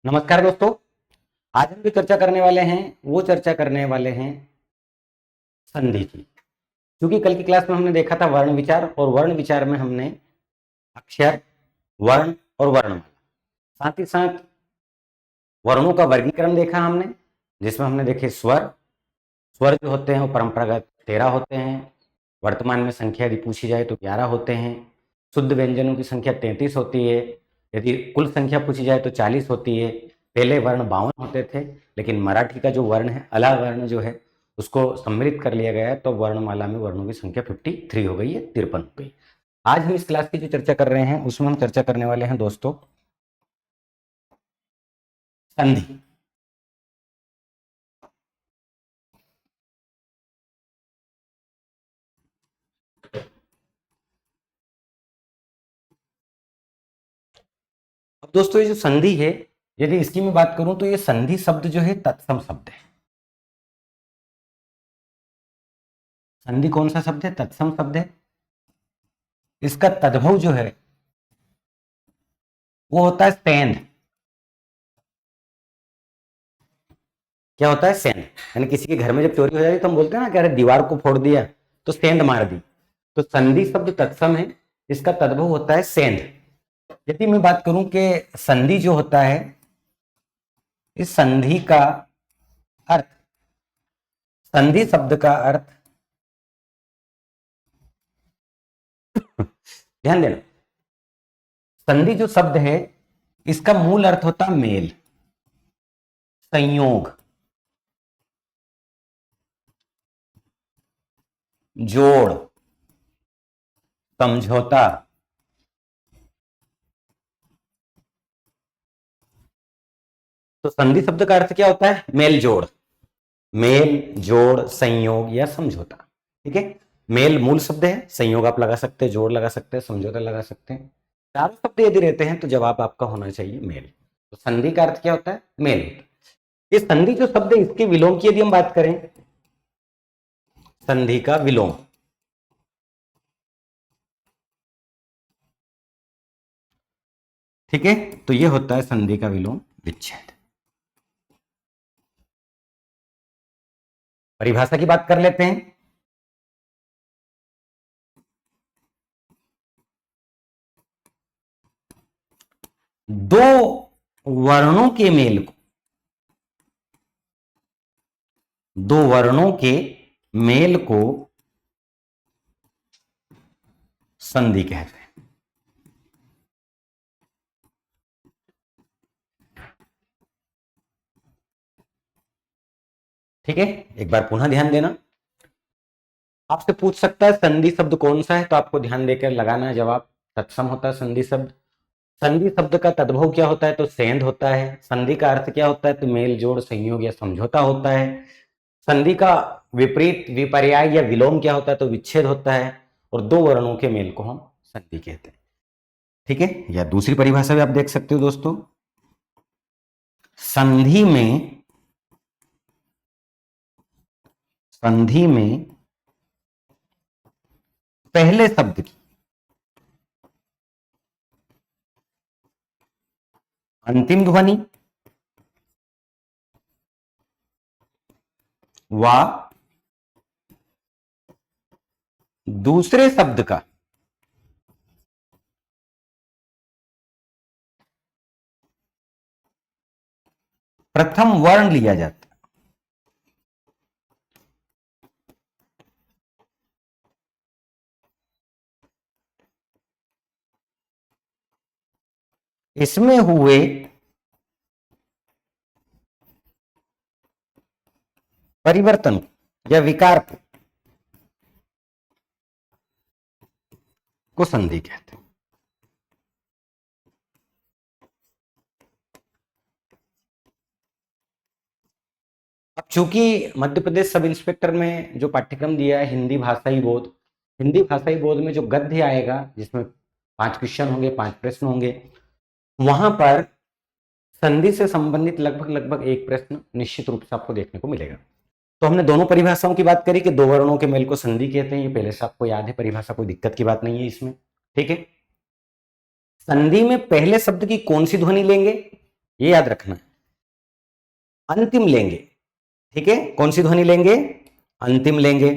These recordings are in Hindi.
नमस्कार दोस्तों। आज हम जो चर्चा करने वाले हैं वो चर्चा करने वाले हैं संधि की। क्योंकि कल की क्लास में हमने देखा था वर्ण विचार, और वर्ण विचार में हमने अक्षर, वर्ण और वर्णमाला, साथ ही साथ वर्णों का वर्गीकरण देखा हमने, जिसमें हमने देखे स्वर। स्वर जो होते हैं वो परंपरागत 13 होते हैं। वर्तमान में संख्या यदि पूछी जाए तो 11 होते हैं। शुद्ध व्यंजनों की संख्या 33 होती है। यदि कुल संख्या पूछी जाए तो 40 होती है। पहले वर्ण 52 होते थे, लेकिन मराठी का जो वर्ण है, अला वर्ण जो है, उसको सम्मिलित कर लिया गया है, तो वर्णमाला में वर्णों की संख्या 53 हो गई है, 53 हो गई। आज हम इस क्लास की जो चर्चा कर रहे हैं उसमें हम चर्चा करने वाले हैं दोस्तों संधि। अब दोस्तों ये जो संधि है, यदि इसकी मैं बात करूं तो ये संधि शब्द जो है तत्सम शब्द है। संधि कौन सा शब्द है? तत्सम शब्द है। इसका तद्भव जो है वो होता है सेंध। क्या होता है? सेंध। यानी किसी के घर में जब चोरी हो जाती है तो हम बोलते हैं ना कि अरे दीवार को फोड़ दिया तो सेंध मार दी। तो संधि शब्द तत्सम है, इसका तद्भव होता है सेंध। यदि मैं बात करूं कि संधि जो होता है, इस संधि का अर्थ, संधि शब्द का अर्थ, ध्यान देना, संधि जो शब्द है इसका मूल अर्थ होता है मेल, संयोग, जोड़, समझौता। तो संधि शब्द का अर्थ क्या होता है? मेल जोड़, मेल जोड़, संयोग या समझौता। ठीक है। मेल मूल शब्द है, संयोग आप लगा सकते हैं, जोड़ लगा सकते हैं, समझौता लगा सकते हैं। चारों शब्द यदि रहते हैं तो जवाब आपका होना चाहिए मेल। तो संधि का अर्थ क्या होता है? मेल। ये संधि जो शब्द है इसके विलोम की यदि हम बात करें, संधि का विलोम, ठीक है, तो ये होता है संधि का विलोम विच्छेद। परिभाषा की बात कर लेते हैं। दो वर्णों के मेल को, दो वर्णों के मेल को संधि कहते हैं। ठीक है, एक बार पुनः ध्यान देना। आपसे पूछ सकता है संधि शब्द कौन सा है, तो आपको ध्यान देकर लगाना है जवाब। तत्सम होता है संधि शब्द। संधि शब्द का तद्भव क्या होता है? तो सेंध होता है। संधि का अर्थ क्या होता है? तो मेल जोड़, संयोग या समझौता होता है। संधि का विपरीत, विपर्याय या विलोम क्या होता है? तो विच्छेद होता है। और दो वर्णों के मेल को हम संधि कहते हैं। ठीक है, या दूसरी परिभाषा भी आप देख सकते हो दोस्तों, संधि में, संधि में पहले शब्द की अंतिम ध्वनि व दूसरे शब्द का प्रथम वर्ण लिया जाता है। इसमें हुए परिवर्तन या विकार को संधि कहते हैं। अब चूंकि मध्य प्रदेश सब इंस्पेक्टर में जो पाठ्यक्रम दिया है हिंदी भाषाई बोध, हिंदी भाषाई बोध में जो गद्य आएगा जिसमें 5 क्वेश्चन होंगे, 5 प्रश्न होंगे, वहां पर संधि से संबंधित लगभग लगभग एक प्रश्न निश्चित रूप से आपको देखने को मिलेगा। तो हमने दोनों परिभाषाओं की बात करी कि दो वर्णों के मेल को संधि कहते हैं। ये पहले से आपको याद है परिभाषा, कोई दिक्कत की बात नहीं है इसमें। ठीक है। संधि में पहले शब्द की कौन सी ध्वनि लेंगे? ये याद रखना। अंतिम लेंगे, ठीक है, कौन सी ध्वनि लेंगे? अंतिम लेंगे,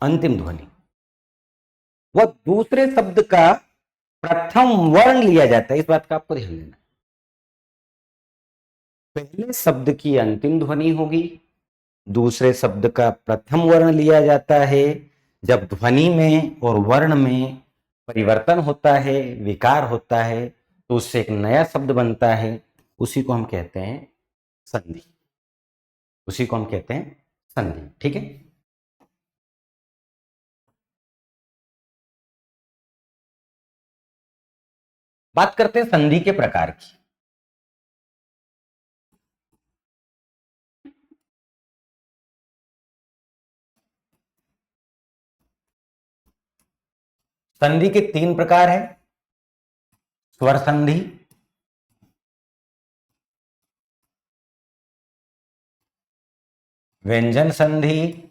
अंतिम ध्वनि। वह दूसरे शब्द का प्रथम वर्ण लिया जाता है, इस बात का आपको ध्यान देना। पहले शब्द की अंतिम ध्वनि होगी, दूसरे शब्द का प्रथम वर्ण लिया जाता है। जब ध्वनि में और वर्ण में परिवर्तन होता है, विकार होता है, तो उससे एक नया शब्द बनता है, उसी को हम कहते हैं संधि। उसी को हम कहते हैं संधि, ठीक है। बात करते हैं संधि के प्रकार की। संधि के 3 प्रकार है। स्वर संधि, व्यंजन संधि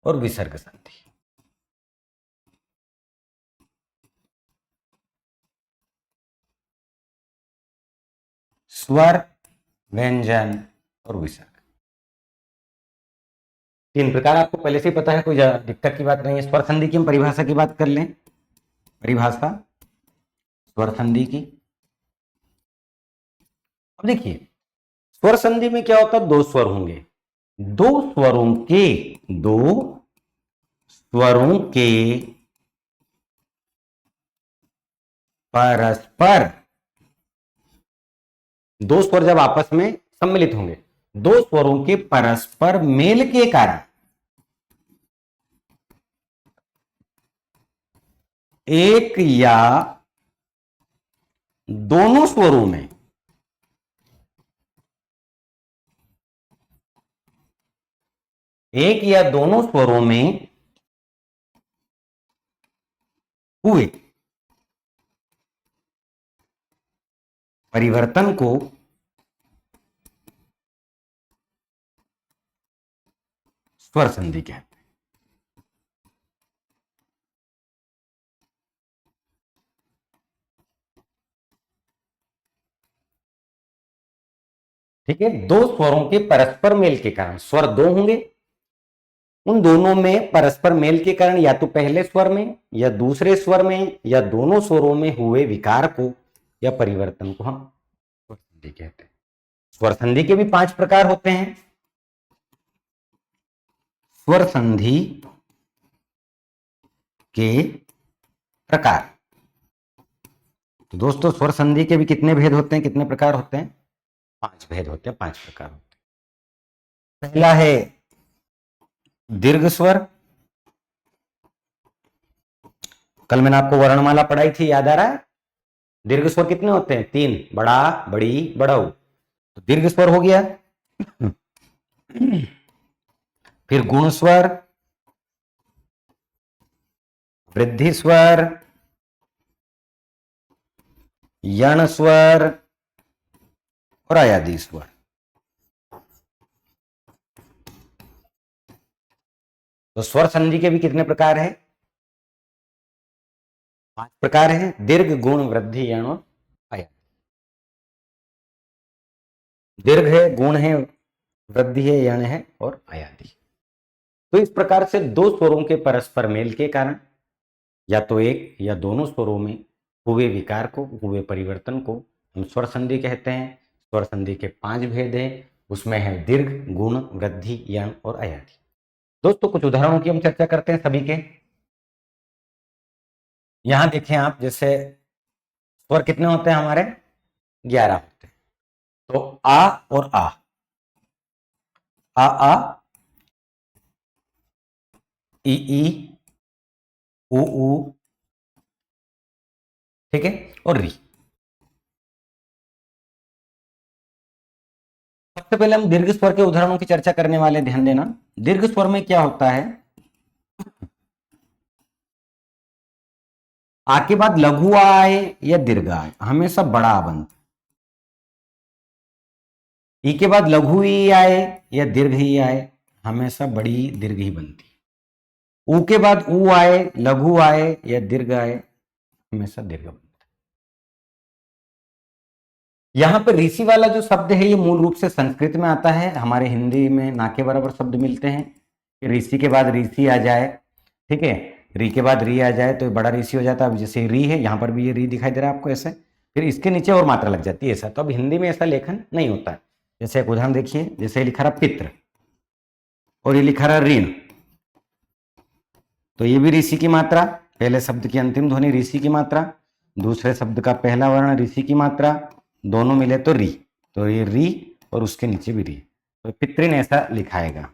और विसर्ग संधि। स्वर, व्यंजन और विसर्ग, 3 प्रकार आपको पहले से ही पता है, कोई दिक्कत की बात नहीं है। स्वर संधि की हम परिभाषा की बात कर लें। परिभाषा स्वर संधि की। अब देखिए, स्वर संधि में क्या होता है? 2 स्वर होंगे, दो स्वरों के दो स्वरों के परस्पर, दो स्वर जब आपस में सम्मिलित होंगे, दो स्वरों के परस्पर मेल के कारण एक या दोनों स्वरों में एक या दोनों स्वरों में हुए परिवर्तन को स्वर संधि कहते हैं। ठीक है, दो स्वरों के परस्पर मेल के कारण, स्वर दो होंगे, उन दोनों में परस्पर मेल के कारण या तो पहले स्वर में या दूसरे स्वर में या दोनों स्वरों में हुए विकार को या परिवर्तन को हम स्वर संधि कहते हैं। स्वर संधि के भी 5 प्रकार होते हैं। स्वर संधि के प्रकार, तो दोस्तों स्वर संधि के भी कितने भेद होते हैं, कितने प्रकार होते हैं? 5 भेद होते हैं, 5 प्रकार होते हैं। पहला है दीर्घ स्वर। कल मैंने आपको वर्णमाला पढ़ाई थी, याद आ रहा है? दीर्घ स्वर कितने होते हैं? 3, बड़ा, बड़ी, बड़ऊ। तो दीर्घ स्वर हो गया। फिर गुण स्वर, वृद्धि स्वर, यण स्वर और अयादी स्वर। तो स्वर संधि के भी कितने प्रकार है? 5 प्रकार है, दीर्घ, गुण, वृद्धि, यण और अयादी। दीर्घ है, गुण है, वृद्धि है, यण है और अयादी। तो इस प्रकार से दो स्वरों के परस्पर मेल के कारण या तो एक या दोनों स्वरों में हुए विकार को, हुए परिवर्तन को हम स्वर संधि कहते हैं। स्वर संधि के 5 भेद हैं, उसमें है दीर्घ, गुण, वृद्धि, यण और अयादी। दोस्तों कुछ उदाहरणों की हम चर्चा करते हैं सभी के। यहां देखें आप, जैसे स्वर कितने होते हैं हमारे? 11 होते हैं। तो आ और आ, आ, ई, ऊ, ठीक है, और री। सबसे पहले हम दीर्घ स्वर के उदाहरणों की चर्चा करने वाले, ध्यान देना। दीर्घ स्वर में क्या होता है? आ के बाद लघु आ आए या दीर्घ आए, हमेशा बड़ा आ बनता। ई के बाद लघु ई आए या दीर्घ ई आए, हमेशा बड़ी दीर्घ ही बनती। ऊ के बाद ऊ आए, लघु आए या दीर्घ आए, हमेशा दीर्घ बनता है। यहां पर ऋषि वाला जो शब्द है ये मूल रूप से संस्कृत में आता है, हमारे हिंदी में ना के बराबर शब्द मिलते हैं कि ऋषि के बाद ऋषि आ जाए, ठीक है, री के बाद री आ जाए तो बड़ा ऋषि हो जाता है। अब जैसे री है, यहां पर भी ये री दिखाई दे रहा है आपको ऐसे, फिर इसके नीचे और मात्रा लग जाती है ऐसा। तो अब हिंदी में ऐसा लेखन नहीं होता है। जैसे एक उदाहरण देखिए, जैसे लिखा रहा पित्र और ये लिखा रहा ऋण, तो ये भी ऋषि की मात्रा, पहले शब्द की अंतिम ध्वनि ऋषि की मात्रा, दूसरे शब्द का पहला वर्ण ऋषि की मात्रा, दोनों मिले तो री, तो ये री और उसके नीचे भी री, तो पितृन ऐसा लिखाएगा।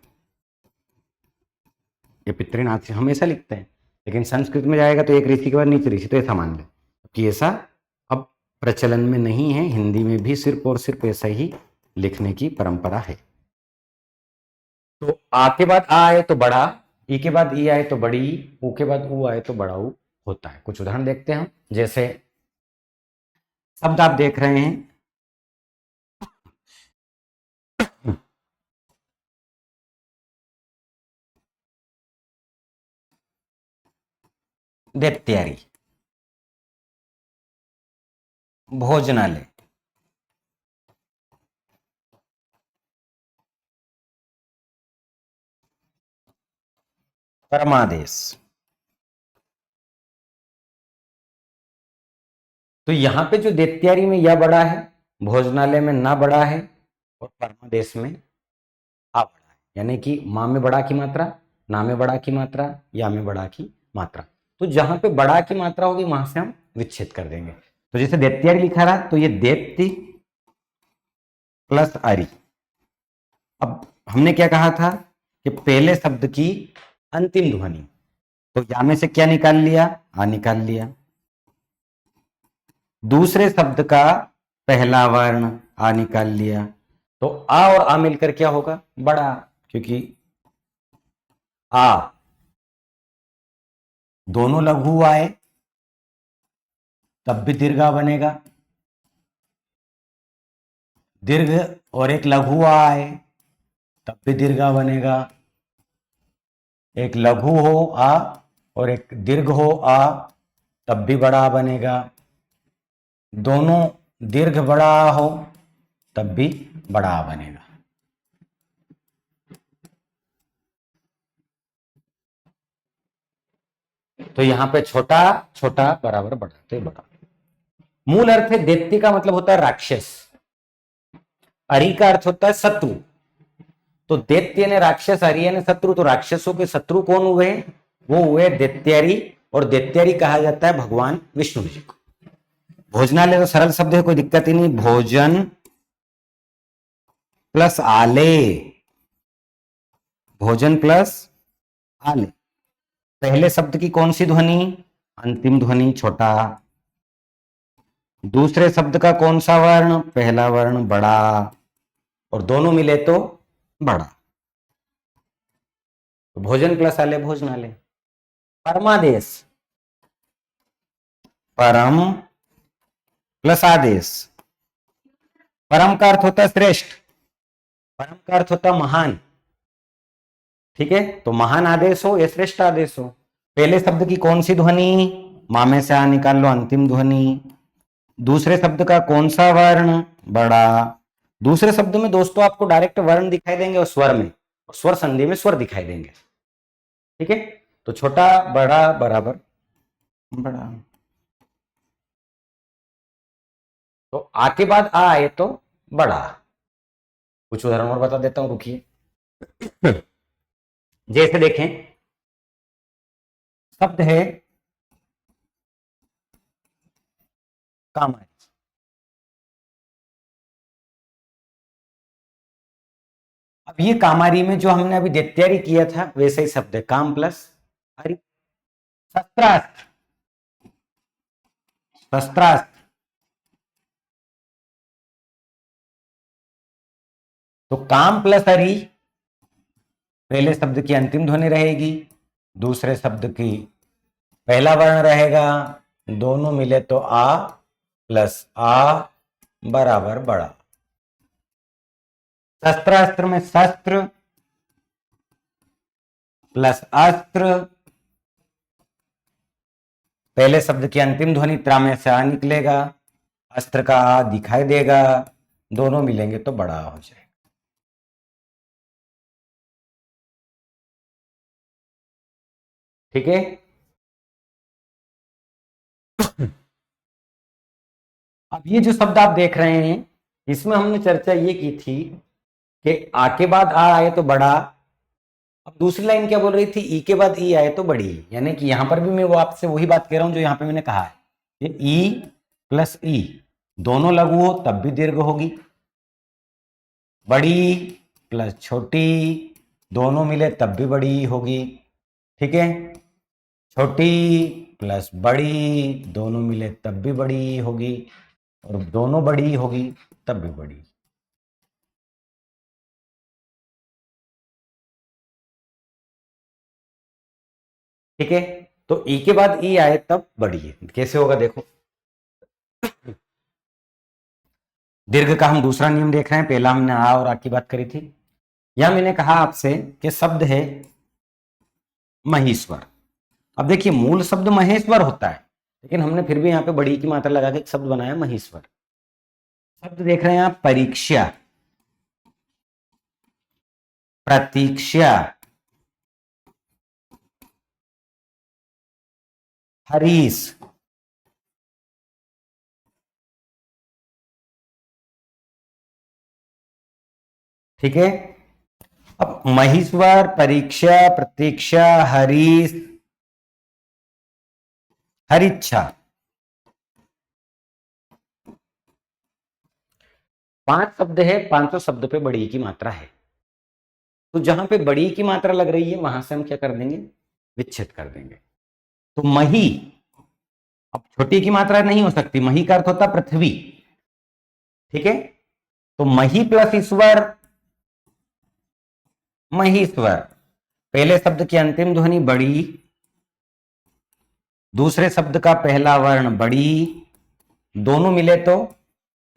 ये पितृन आज से हमेशा लिखते हैं, लेकिन संस्कृत में जाएगा तो एक ऋषि के बाद नीचे ऋषि, तो ऐसा मान ले कि ऐसा अब प्रचलन में नहीं है। हिंदी में भी सिर्फ और सिर्फ ऐसा ही लिखने की परंपरा है। तो आ के बाद आ आए तो बड़ा, ई के बाद ई आए तो बड़ी, ऊ के बाद ऊ आए तो बड़ा ऊ होता है। कुछ उदाहरण देखते हैं हम। जैसे शब्द आप देख रहे हैं, दैत्यारी, भोजनालय, परमादेश। तो यहां पे जो दैत्यारी में या बड़ा है, भोजनालय में ना बड़ा है और परमादेश में आ बड़ा है, यानी कि मां में बड़ा की मात्रा, ना में बड़ा की मात्रा, या में बड़ा की मात्रा। तो जहां पे बड़ा की मात्रा होगी वहां से हम विच्छेद कर देंगे। तो जैसे दैत्यारी लिखा रहा, तो ये दैत्य प्लस आरी। अब हमने क्या कहा था कि पहले शब्द की अंतिम ध्वनि, तो या में से क्या निकाल लिया, आ निकाल लिया। दूसरे शब्द का पहला वर्ण आ निकाल लिया, तो आ और आ मिलकर क्या होगा, बड़ा, क्योंकि आ दोनों लघु आए तब भी दीर्घा बनेगा, दीर्घ और एक लघु आए तब भी दीर्घा बनेगा, एक लघु हो आ और एक दीर्घ हो आ तब भी बड़ा बनेगा, दोनों दीर्घ बड़ा हो तब भी बड़ा बनेगा। तो यहां पे छोटा छोटा बराबर बड़ा, तो बड़ा। मूल अर्थ है दैत्य का मतलब होता है राक्षस, अरि का अर्थ होता है शत्रु। तो दैत्य ने राक्षस, अरि ने शत्रु, तो राक्षसों के शत्रु कौन हुए, वो हुए दैत्यारी, और दैत्यारी कहा जाता है भगवान विष्णु जी को। भोजनालय तो सरल शब्द है, कोई दिक्कत ही नहीं, भोजन प्लस आले, भोजन प्लस आले, पहले शब्द की कौन सी ध्वनि, अंतिम ध्वनि छोटा, दूसरे शब्द का कौन सा वर्ण, पहला वर्ण बड़ा, और दोनों मिले तो बड़ा, तो भोजन प्लस आले भोजनालय। परमादेश, परम प्लस आदेश, परम का अर्थ होता है श्रेष्ठ, परम का अर्थ होता है महान, ठीक है, तो महान आदेश हो या श्रेष्ठ आदेश हो, पहले शब्द की कौन सी ध्वनि, मां में से आ निकाल लो अंतिम ध्वनि, दूसरे शब्द का कौन सा वर्ण, बड़ा, दूसरे शब्द में दोस्तों आपको डायरेक्ट वर्ण दिखाई देंगे और स्वर में, और स्वर संधि में स्वर दिखाई देंगे, ठीक है, तो छोटा बड़ा बराबर बड़ा। तो आ के बाद आ आए तो बड़ा। कुछ उदाहरण और बता देता हूं, रुकिए। जैसे देखें, शब्द है कामारी, अब ये कामारी में जो हमने अभी दैत्यारी किया था वैसे ही शब्द है, काम प्लस हरि, शस्त्रास्त्र, शस्त्रास्त्र, तो काम प्लस हरि, पहले शब्द की अंतिम ध्वनि रहेगी, दूसरे शब्द की पहला वर्ण रहेगा, दोनों मिले तो आ प्लस आ बराबर बड़ा। शस्त्रास्त्र में शस्त्र प्लस अस्त्र पहले शब्द की अंतिम ध्वनि त्रा में से आ निकलेगा, अस्त्र का आ दिखाई देगा, दोनों मिलेंगे तो बड़ा हो जाएगा। ठीक है। अब ये जो शब्द आप देख रहे हैं, इसमें हमने चर्चा ये की थी कि आ के बाद आ आए तो बड़ा। अब दूसरी लाइन क्या बोल रही थी, ई के बाद ई आए तो बड़ी। यानी कि यहां पर भी मैं वो आपसे वही बात कह रहा हूं जो यहां पे मैंने कहा है, ये ई प्लस ई दोनों लघु हो तब भी दीर्घ होगी, बड़ी प्लस छोटी दोनों मिले तब भी बड़ी होगी। ठीक है, छोटी प्लस बड़ी दोनों मिले तब भी बड़ी होगी, और दोनों बड़ी होगी तब भी बड़ी। ठीक है, तो ई के बाद ई आए तब बड़ी है। कैसे होगा देखो, दीर्घ का हम दूसरा नियम देख रहे हैं। पहला हमने आ और आ की बात करी थी। यहां मैंने कहा आपसे कि शब्द है महेश्वर। अब देखिए मूल शब्द महेश्वर होता है, लेकिन हमने फिर भी यहां पे बड़ी की मात्रा लगा के एक शब्द बनाया महेश्वर। शब्द देख रहे हैं आप, परीक्षा, प्रतीक्षा, हरीश, ठीक है। अब महेश्वर, परीक्षा, प्रतीक्षा, हरीश, हरिच्छा, पांच शब्द है। पांचों शब्द पे बड़ी की मात्रा है, तो जहां पे बड़ी की मात्रा लग रही है वहां से हम क्या कर देंगे, विच्छेद कर देंगे। तो मही, अब छोटी की मात्रा नहीं हो सकती, मही का अर्थ होता पृथ्वी। ठीक है, तो मही प्लस ईश्वर, महीश्वर। पहले शब्द की अंतिम ध्वनि बड़ी, दूसरे शब्द का पहला वर्ण बड़ी, दोनों मिले तो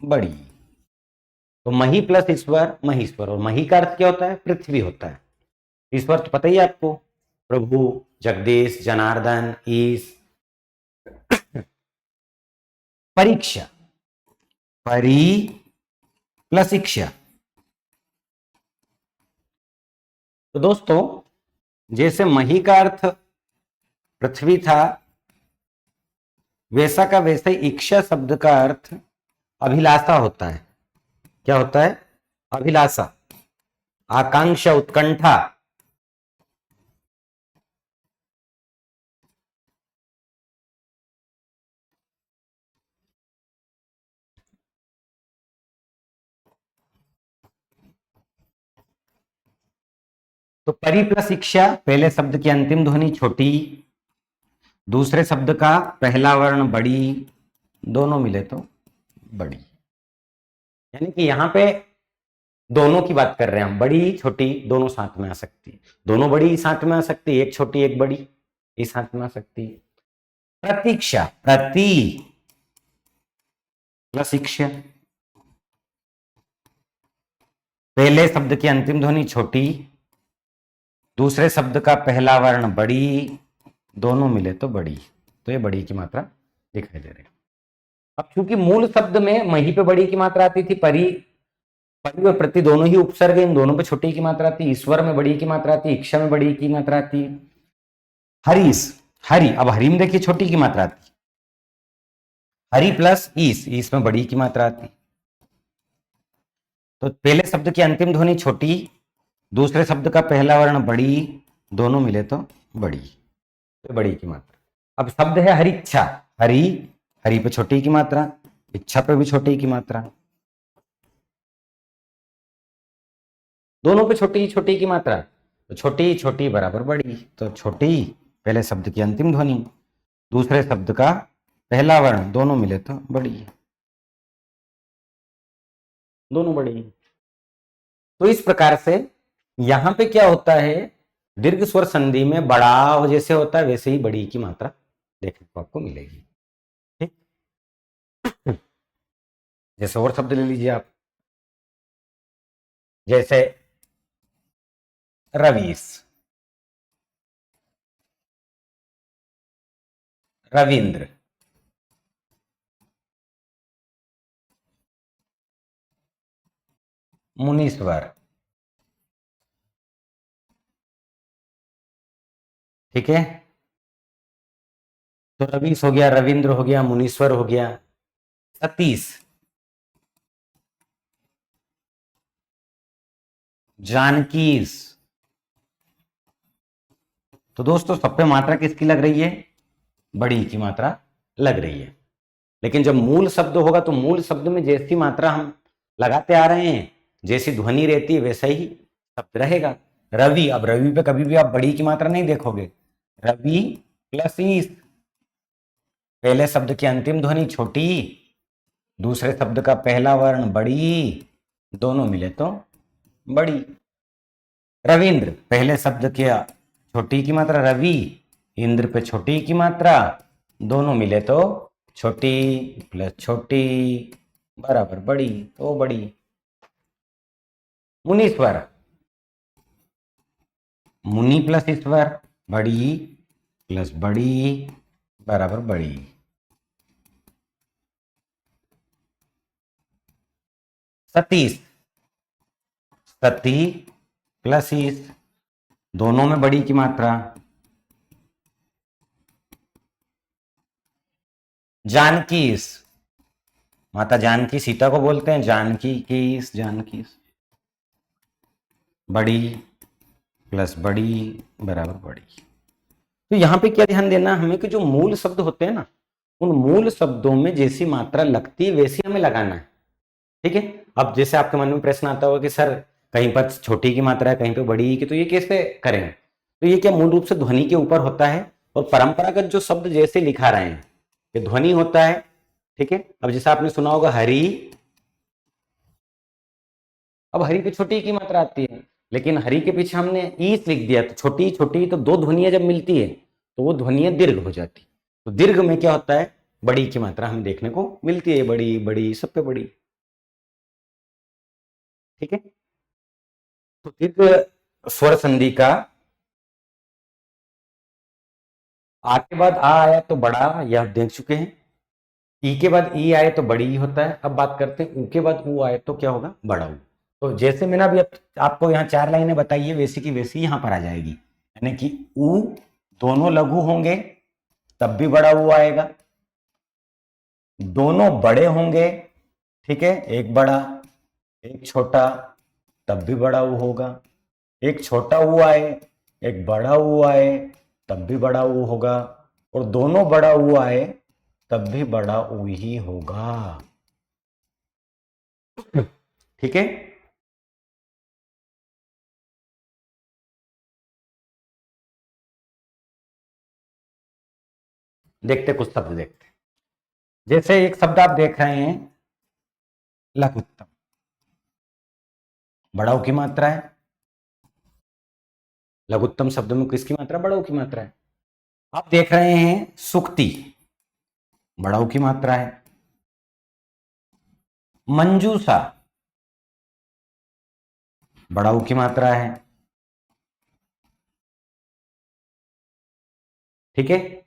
बड़ी। तो मही प्लस ईश्वर महीश्वर, और मही का अर्थ क्या होता है, पृथ्वी होता है। ईश्वर तो पता ही है आपको, प्रभु, जगदीश, जनार्दन, ईश। परीक्षा, परी प्लस इक्षा। तो दोस्तों जैसे मही का अर्थ पृथ्वी था, वैसा का वैसे इच्छा शब्द का अर्थ अभिलाषा होता है। क्या होता है, अभिलाषा, आकांक्षा, उत्कंठा। तो परि प्लस इच्छा, पहले शब्द की अंतिम ध्वनि छोटी, दूसरे शब्द का पहला वर्ण बड़ी, दोनों मिले तो बड़ी। यानी कि यहां पे दोनों की बात कर रहे हैं हम, बड़ी छोटी दोनों साथ में आ सकती है, दोनों बड़ी साथ में आ सकती है, एक छोटी एक बड़ी ये साथ में आ सकती है। प्रतीक्षा, प्रति प्लस इक्षा, पहले शब्द की अंतिम ध्वनि छोटी, दूसरे शब्द का पहला वर्ण बड़ी, दोनों मिले तो बड़ी, तो ये बड़ी की मात्रा दिखाई दे रही है। अब चूंकि मूल शब्द में मही पे बड़ी की मात्रा आती थी, परी, परी और प्रति दोनों ही उपसर्ग, इन दोनों पे छोटी की मात्रा आती, ईश्वर में बड़ी की मात्रा आती, इक्षा में बड़ी की मात्रा आती, हरीश, हरि, अब हरि में देखिए छोटी की मात्रा आती, हरि प्लस ईस, ईस में बड़ी की मात्रा आती। तो पहले शब्द की अंतिम ध्वनि छोटी, दूसरे शब्द का पहला वर्ण बड़ी, दोनों मिले तो बड़ी, तो बड़ी की मात्रा। अब शब्द है हरिच्छा, हरि, हरि पे छोटी की मात्रा, इच्छा पे भी छोटी की मात्रा, दोनों पे छोटी छोटी की मात्रा, तो छोटी छोटी बराबर बड़ी। तो छोटी पहले शब्द की अंतिम ध्वनि, दूसरे शब्द का पहला वर्ण, दोनों मिले तो बड़ी, दोनों बड़ी। तो इस प्रकार से यहां पे क्या होता है, दीर्घ स्वर संधि में बड़ा जैसे होता है वैसे ही बड़ी की मात्रा देखने को आपको मिलेगी। ठीक, जैसे और शब्द ले लीजिए आप, जैसे रवीश, रविंद्र, मुनीश्वर, ठीक है। तो रवीश हो गया, रविंद्र हो गया, मुनीश्वर हो गया। सतीश, जानकीस। तो दोस्तों सब पे मात्रा किसकी लग रही है? बड़ी की मात्रा लग रही है। लेकिन जब मूल शब्द होगा तो मूल शब्द में जैसी मात्रा हम लगाते आ रहे हैं, जैसी ध्वनि रहती है वैसा ही शब्द रहेगा। रवि, अब रवि पे कभी भी आप बड़ी की मात्रा नहीं देखोगे। रवि प्लस ईस, पहले शब्द की अंतिम ध्वनि छोटी, दूसरे शब्द का पहला वर्ण बड़ी, दोनों मिले तो बड़ी। रविंद्र, पहले शब्द की छोटी की मात्रा रवि, इंद्र पे छोटी की मात्रा, दोनों मिले तो छोटी प्लस छोटी बराबर बड़ी, तो बड़ी। मुनीश्वर, मुनि प्लस ईश्वर, बड़ी प्लस बड़ी बराबर बड़ी। सतीश, सती प्लस ईश, दोनों में बड़ी की मात्रा। जानकीस, माता जानकी सीता को बोलते हैं जानकी कीस, जानकीस, बड़ी प्लस बड़ी बराबर बड़ी। तो यहां पे क्या ध्यान देना हमें कि जो मूल शब्द होते हैं ना, उन मूल शब्दों में जैसी मात्रा लगती है वैसी हमें लगाना है, ठीक है। अब जैसे आपके मन में प्रश्न आता होगा कि सर कहीं पर छोटी की मात्रा है, कहीं पर बड़ी की, तो ये कैसे करें? तो ये क्या मूल रूप से ध्वनि के ऊपर होता है, और परंपरागत जो शब्द जैसे लिखा रहे हैं ये ध्वनि होता है, ठीक है। अब जैसे आपने सुना होगा हरि, अब हरि पे छोटी की मात्रा आती है, लेकिन हरि के पीछे हमने ईस लिख दिया, तो छोटी छोटी तो दो ध्वनियां जब मिलती है तो वो ध्वनियां दीर्घ हो जाती। तो दीर्घ में क्या होता है, बड़ी की मात्रा हमें देखने को मिलती है, बड़ी बड़ी सब पे बड़ी, ठीक है। तो दीर्घ स्वर संधि का आ के बाद आ आया तो बड़ा, यह देख चुके हैं। ई के बाद ई आए तो बड़ी ही होता है। अब बात करते हैं ऊ के बाद ऊ आए तो क्या होगा, बड़ा ऊ। तो जैसे मैंने अभी आपको यहाँ 4 लाइनें बताई है, वैसी की वैसी यहाँ पर आ जाएगी, यानी कि ऊ दोनों लघु होंगे तब भी बड़ा ऊ आएगा, दोनों बड़े होंगे, ठीक है, एक बड़ा एक छोटा, तब भी बड़ा ऊ होगा। एक छोटा ऊ आए एक बड़ा ऊ आए तब भी बड़ा ऊ होगा, और दोनों बड़ा ऊ आए तब भी बड़ा ऊ ही होगा, ठीक है। देखते कुछ शब्द देखते, जैसे एक शब्द आप देख रहे हैं लघुत्तम, बड़ा ऊ की मात्रा है। लघुत्तम शब्द में किसकी मात्रा, बड़ा ऊ की मात्रा है। आप देख रहे हैं सुक्ति, बड़ा ऊ की मात्रा है। मंजूषा, बड़ा ऊ की मात्रा है, ठीक है।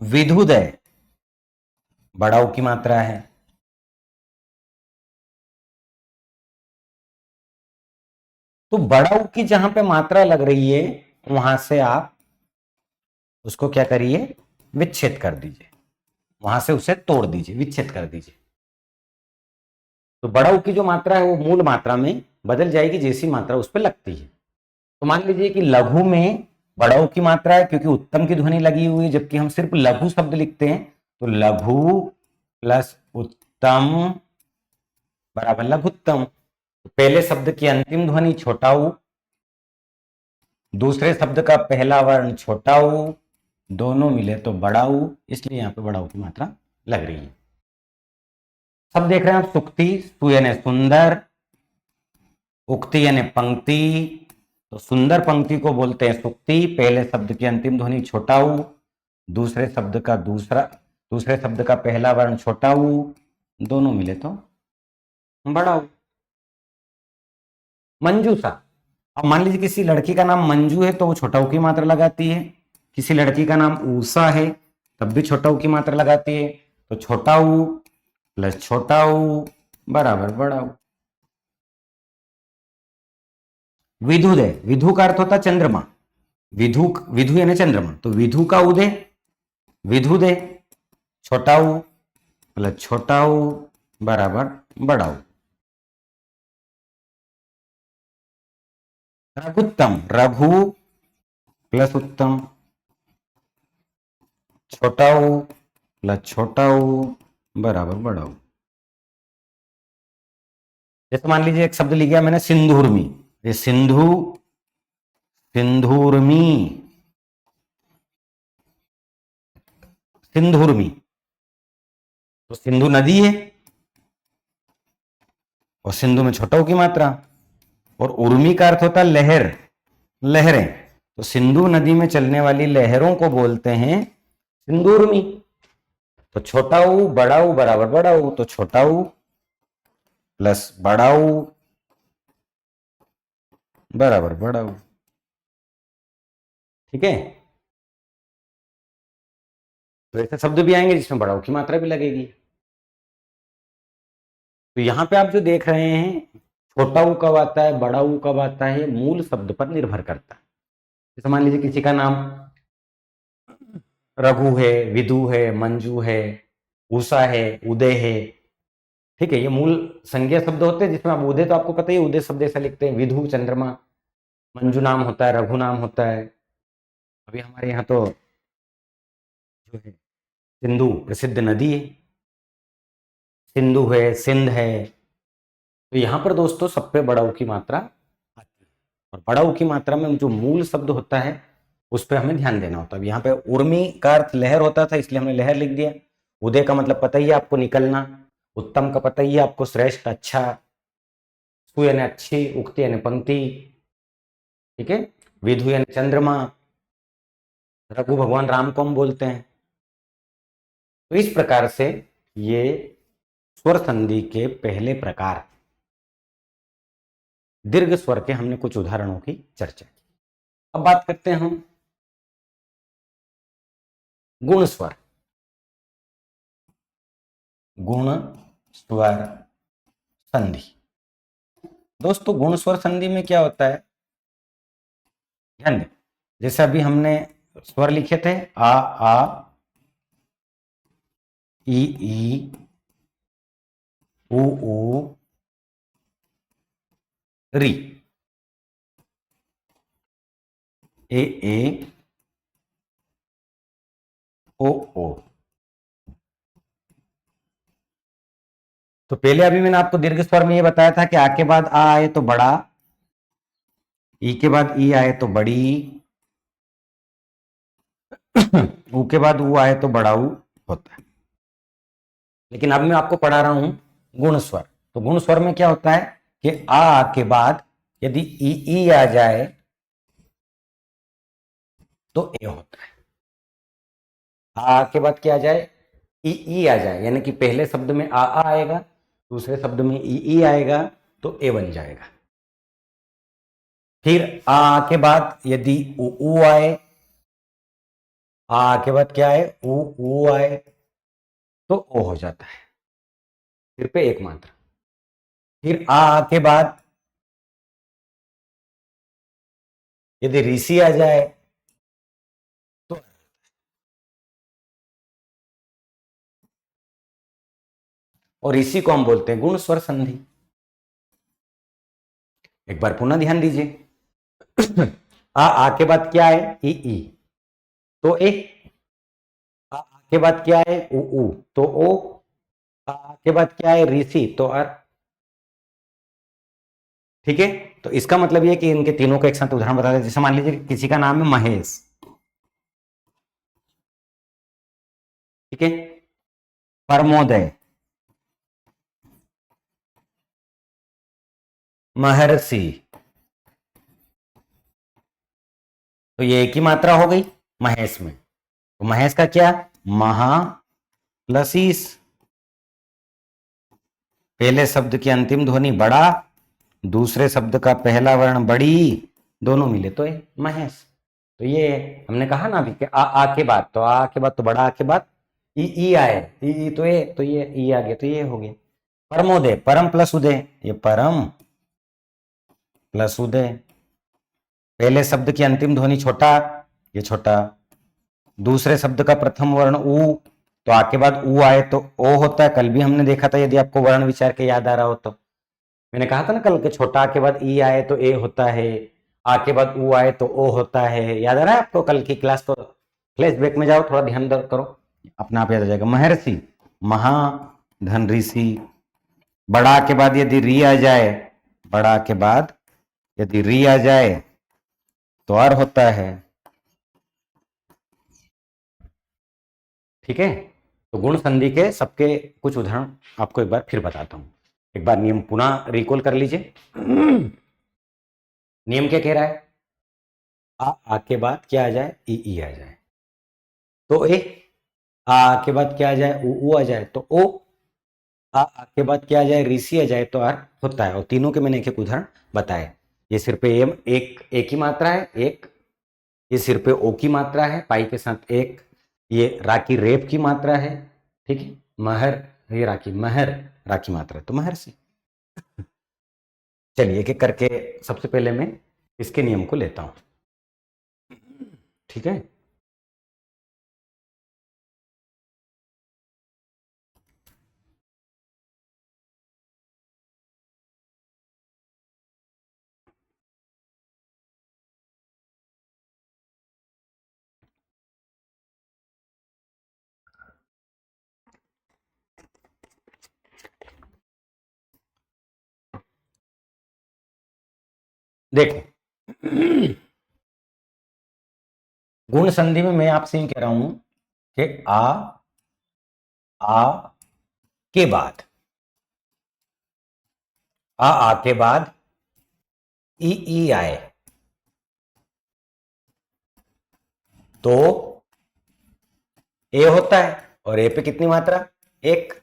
विधुदय, बड़ा ऊ की मात्रा है। तो बड़ा ऊ की जहां पे मात्रा लग रही है वहां से आप उसको क्या करिए, विच्छेद कर दीजिए, वहां से उसे तोड़ दीजिए, विच्छेद कर दीजिए। तो बड़ा ऊ की जो मात्रा है वो मूल मात्रा में बदल जाएगी जैसी मात्रा उस पर लगती है। तो मान लीजिए कि लघु में बड़ा ऊ की मात्रा है क्योंकि उत्तम की ध्वनि लगी हुई है, जबकि हम सिर्फ लघु शब्द लिखते हैं, तो लघु प्लस उत्तम बराबर लघुत्तम। तो पहले शब्द की अंतिम ध्वनि छोटा ऊ, दूसरे शब्द का पहला वर्ण छोटा ऊ, दोनों मिले तो बड़ा ऊ, इसलिए यहाँ पे बड़ा ऊ की मात्रा लग रही है। सब देख रहे हैं आप, सुक्ति, सु यानी सुंदर, उक्ति यानी पंक्ति, तो सुंदर पंक्ति को बोलते हैं सुक्ति, पहले शब्द की अंतिम ध्वनि छोटा ऊ, दूसरे शब्द का पहला वर्ण छोटा ऊ, दोनों मिले तो बड़ा ऊ। मंजूषा। अब मान लीजिए किसी लड़की का नाम मंजू है तो वो छोटा ऊ की मात्रा लगाती है, किसी लड़की का नाम ऊषा है तब भी छोटा ऊ की मात्रा लगाती है, तो छोटा ऊ प्लस छोटा ऊ बराबर बड़ा ऊ। विधु दे, विधु का अर्थ होता है चंद्रमा, विधु विधु यानी चंद्रमा, तो विधु का उदय विधु दे छोटा ऊ प्लस छोटा ऊ बराबर बड़ा ऊ। रघुत्तम, रघु प्लस उत्तम छोटा ऊ प्लस छोटा ऊ बराबर बड़ा ऊ। जैसे मान लीजिए एक शब्द लिख गया मैंने सिंधुर्मी, ये सिंधु सिंधुर्मी सिंधुर्मी, तो सिंधु नदी है और सिंधु में छोटा ऊ की मात्रा, और उर्मी का अर्थ होता है लहर, लहरें, तो सिंधु नदी में चलने वाली लहरों को बोलते हैं सिंधुर्मी। तो छोटा ऊ बड़ा ऊ बराबर बड़ा ऊ, तो छोटा ऊ प्लस बड़ा ऊ बराबर बड़ा ऊ। ठीक है, तो ऐसे शब्द भी आएंगे जिसमें बड़ा ऊ की मात्रा भी लगेगी। तो यहां पे आप जो देख रहे हैं छोटा ऊ कब आता है बड़ा ऊ कब आता है, मूल शब्द पर निर्भर करता है। जैसे मान लीजिए किसी का नाम रघु है, विदु है, मंजू है, उषा है, उदय है, ठीक है, ये मूल संज्ञा शब्द होते हैं जिसमें आप उदय तो आपको पता ही, उदय शब्द ऐसा लिखते हैं, विधु चंद्रमा, मंजू नाम होता है, रघु नाम होता है। अभी हमारे यहाँ तो जो है सिंधु प्रसिद्ध नदी है, सिंधु है, सिंध है, तो यहां पर दोस्तों सब पे बड़ा ऊ की मात्रा आती है, और बड़ा ऊ की मात्रा में जो मूल शब्द होता है उस पर हमें ध्यान देना होता है। यहाँ पे उर्मी का अर्थ लहर होता था इसलिए हमने लहर लिख दिया, उदय का मतलब पता ही है आपको निकलना, उत्तम का पता ही है आपको श्रेष्ठ अच्छा, सु यानी अच्छी, उक्ति यानी पंक्ति, ठीक है, विधु यानी चंद्रमा, रघु भगवान राम को हम बोलते हैं। तो इस प्रकार से ये स्वर संधि के पहले प्रकार दीर्घ स्वर के हमने कुछ उदाहरणों की चर्चा की। अब बात करते हैं हम गुण स्वर। गुण स्वर संधि, दोस्तों गुण स्वर संधि में क्या होता है, ध्यान दें, जैसे अभी हमने स्वर लिखे थे आ ई ऊ री, ए ओ। तो पहले अभी मैंने आपको दीर्घ स्वर में ये बताया था कि आ के बाद आ आए तो बड़ा, ई के बाद ई आए तो बड़ी, ऊ के बाद ऊ आए तो बड़ा ऊ होता है। लेकिन अब मैं आपको पढ़ा रहा हूं गुण स्वर। तो गुण स्वर में क्या होता है कि आ के बाद यदि ई आ जाए तो ए होता है, आ के बाद क्या आ जाए ई आ जाए, यानी कि पहले शब्द में आ आएगा, दूसरे शब्द में ई आएगा तो ए बन जाएगा। फिर आ के बाद यदि ऊ आए, आ के बाद क्या आए ऊ आए तो ओ हो जाता है, फिर पे एक मात्रा। फिर आ के बाद यदि ऋषि आ जाए तो, और इसी को हम बोलते हैं गुण स्वर संधि। एक बार पुनः ध्यान दीजिए, आ के बाद क्या है ई तो ए, आ के बाद क्या है ऊ तो ओ, आ के बाद क्या है ऋषि तो अर। ठीक है, तो इसका मतलब ये कि इनके तीनों का एक साथ उदाहरण बता दें। जैसे मान लीजिए किसी का नाम है महेश, ठीक है, परमोदय, महर्षि, तो ये एक ही मात्रा हो गई महेश में। तो महेश का क्या महा प्लस ईस, पहले शब्द की अंतिम ध्वनि बड़ा दूसरे शब्द का पहला वर्ण बड़ी, दोनों मिले तो ए महेश। तो ये हमने कहा ना अभी कि आ के बाद, तो आ के बाद तो बड़ा आ के बाद ई आए, ई तो ए, तो ये ई आ गया, तो ये हो गया। परमोदय, परम प्लस उदय, ये परम प्लस उदय। पहले शब्द की अंतिम ध्वनि छोटा, ये छोटा। दूसरे शब्द का प्रथम वर्ण उ, तो आ के बाद उ आए तो ओ होता है। कल भी हमने देखा था, यदि आपको वर्ण विचार के याद आ रहा हो तो मैंने कहा था ना कल के छोटा के बाद ई आए तो ए होता है, आ के बाद उ आए तो ओ होता है। याद आ रहा है आपको कल की क्लास? तो फ्लैशबैक में जाओ, थोड़ा ध्यान करो, अपने आप याद आ जाएगा। महर्षि, महा धन ऋषि। बड़ा के बाद यदि री आ जाए, बड़ा के बाद यदि री आ जाए तो अर होता है। ठीक है, तो गुण संधि के सबके कुछ उदाहरण आपको एक बार फिर बताता हूं। एक बार नियम पुनः रिकॉल कर लीजिए। नियम क्या कह रहा है? आ के बाद क्या आ जाए? ई आ जाए तो ए, आ के बाद क्या आ जाए? उ आ जाए तो ओ, आ के बाद क्या आ जाए? ऋषि आ जाए तो आर होता है। और तीनों के मैंने एक एक उदाहरण बताए। ये सिर पे एम एक ही मात्रा है, एक ये सिर पे ओ की मात्रा है, पाई के साथ एक, ये राखी रेप की मात्रा है। ठीक है, महर, ये राखी महर राखी मात्रा, तो महर से। चलिए एक एक करके सबसे पहले मैं इसके नियम को लेता हूं। ठीक है, देखो गुण संधि में मैं आपसे कह रहा हूं कि आ के बाद, आ के बाद ई आए तो ए होता है, और ए पे कितनी मात्रा? एक।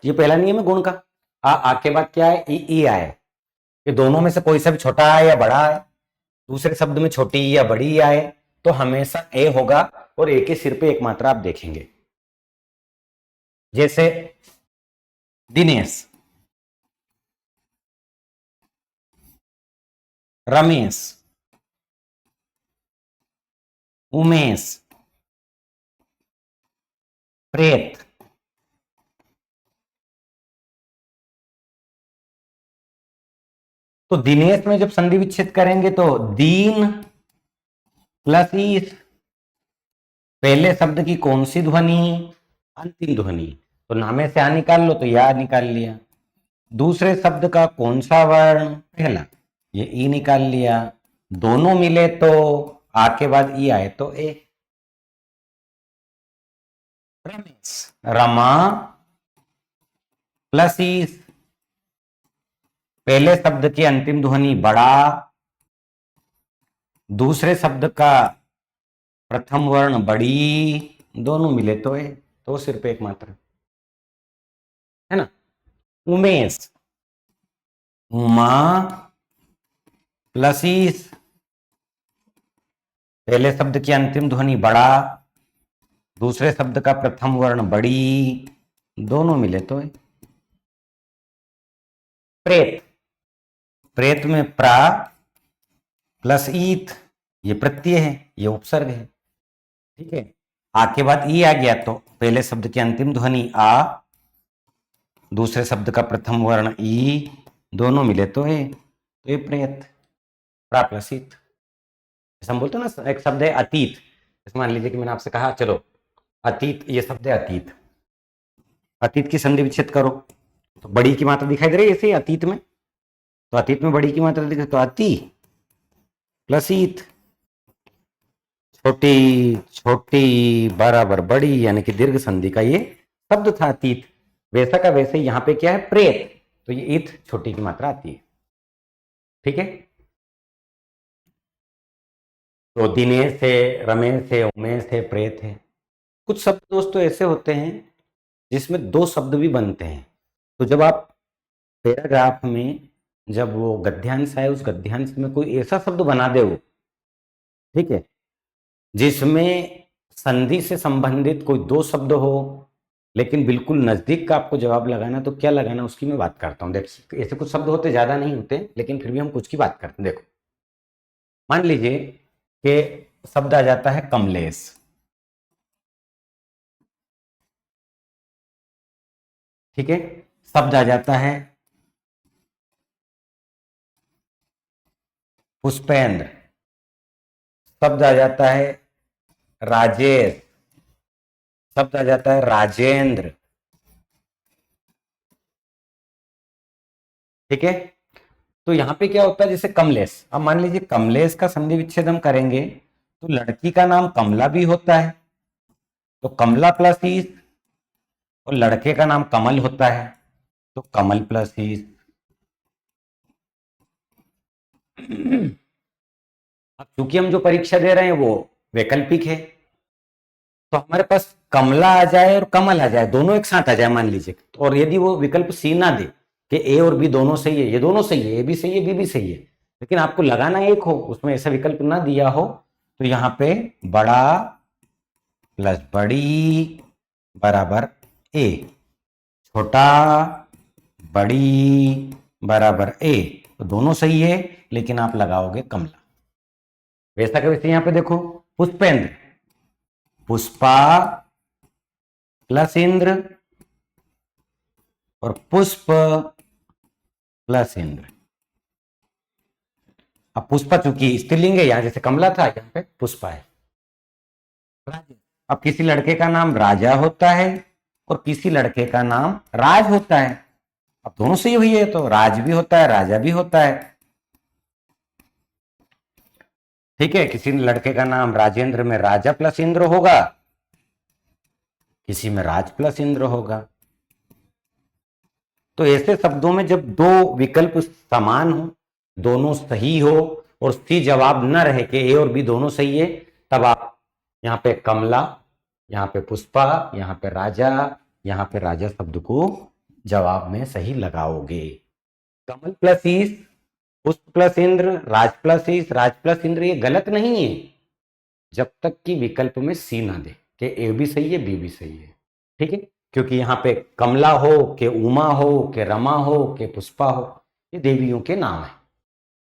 ये पहला नियम है गुण का। आ के बाद क्या है? ई आए, ये दोनों में से कोई सा भी छोटा आए या बड़ा आए, दूसरे शब्द में छोटी या बड़ी आए तो हमेशा ए होगा, और ए के सिर पे एक मात्रा आप देखेंगे। जैसे दिनेश, रमेश, उमेश, प्रेत। तो दिनेश में जब संधि विच्छेद करेंगे तो दीन प्लस ईस, पहले शब्द की कौन सी ध्वनि? अंतिम ध्वनि, तो नामे से आ निकाल लो तो या निकाल लिया। दूसरे शब्द का कौन सा वर्ण? पहला, ये ई निकाल लिया। दोनों मिले तो आ के बाद ई आए तो ए। रमेश, रमा प्लस ईस, पहले शब्द की अंतिम ध्वनि बड़ा, दूसरे शब्द का प्रथम वर्ण बड़ी, दोनों मिले तो ए, तो सिर्फ एक मात्रा है ना। उमेश, उमा प्लस ईस, पहले शब्द की अंतिम ध्वनि बड़ा, दूसरे शब्द का प्रथम वर्ण बड़ी, दोनों मिले तो है। प्रेत, प्रेत में प्रा प्लस ईत, ये प्रत्यय है, ये उपसर्ग है। ठीक है, आ के बाद ई आ गया तो पहले शब्द की अंतिम ध्वनि आ, दूसरे शब्द का प्रथम वर्ण ई, दोनों मिले तो है, तो ये प्रेत, प्रा प्लस ईत। हम बोलते हैं ना, एक शब्द है अतीत। जैसे मान लीजिए कि मैंने आपसे कहा चलो अतीत, ये शब्द है अतीत, अतीत की संधि विच्छेद करो तो बड़ी की मात्रा दिखाई दे रही है ऐसे अतीत में, तो अतीत में बड़ी की मात्रा दिखाई, तो अति प्लस ईत, छोटी छोटी बराबर बड़ी, यानी कि दीर्घ संधि का ये शब्द था अतीत। वैसा का वैसे यहाँ पे क्या है? प्रेत, तो ये ईत छोटी की मात्रा आती है। ठीक है, तो दिनेश है, रमेश है, उमेश है, प्रेत है। कुछ शब्द दोस्तों ऐसे होते हैं जिसमें दो शब्द भी बनते हैं, तो जब आप पैराग्राफ में जब वो गद्यांश आए, उस गद्यांश में कोई ऐसा शब्द बना दे वो, ठीक है, जिसमें संधि से संबंधित कोई दो शब्द हो, लेकिन बिल्कुल नजदीक का आपको जवाब लगाना, तो क्या लगाना उसकी मैं बात करता हूँ। देखिए ऐसे कुछ शब्द होते, ज्यादा नहीं होते, लेकिन फिर भी हम कुछ की बात करते हैं। देखो मान लीजिए कि शब्द आ जाता है कमलेश, ठीक है, शब्द आ जाता है पुष्पेंद्र, शब्द आ जाता है राजेश, शब्द आ जाता है राजेंद्र, ठीक है। तो यहां पे क्या होता है, जैसे कमलेश, अब मान लीजिए कमलेश का संधि विच्छेद हम करेंगे तो लड़की का नाम कमला भी होता है, तो कमला प्लस ईस, और लड़के का नाम कमल होता है, तो कमल प्लस ईस। अब चूंकि हम जो परीक्षा दे रहे हैं वो वैकल्पिक है, तो हमारे पास कमला आ जाए और कमल आ जाए, दोनों एक साथ आ जाए मान लीजिए, और यदि वो विकल्प सी ना दे कि ए और बी दोनों सही है, ये दोनों सही है, ए भी सही है, बी भी सही है, लेकिन आपको लगाना एक हो, उसमें ऐसा विकल्प ना दिया हो, तो यहां पे बड़ा प्लस बड़ी बराबर ए, छोटा बड़ी बराबर ए, तो दोनों सही है, लेकिन आप लगाओगे कमला। वैसा का वैसे यहां पे देखो, पुष्पेंद्र, पुष्पा प्लस इंद्र और पुष्प प्लस इंद्र। अब पुष्पा चूंकि स्त्रीलिंग है, यहां जैसे कमला था, यहां पे पुष्पा है। अब किसी लड़के का नाम राजा होता है और किसी लड़के का नाम राज होता है, अब दोनों सही हुई है, तो राज भी होता है राजा भी होता है, ठीक है। किसी लड़के का नाम राजेंद्र में राजा प्लस इंद्र होगा, किसी में राज प्लस इंद्र होगा। तो ऐसे शब्दों में जब दो विकल्प समान हो, दोनों सही हो, और सी जवाब न रहे कि ए और बी दोनों सही है, तब आप यहाँ पे कमला, यहाँ पे पुष्पा, यहाँ पे राजा, यहाँ पे राजा शब्द को जवाब में सही लगाओगे। कमल प्लस ईस, पुष्प प्लस इंद्र, राज प्लस ईस, राज प्लस इंद्र, ये गलत नहीं है जब तक कि विकल्प में सी ना दे कि ए भी सही है बी भी सही है, ठीक है। क्योंकि यहाँ पे कमला हो कि उमा हो कि रमा हो कि पुष्पा हो, ये देवियों के नाम है,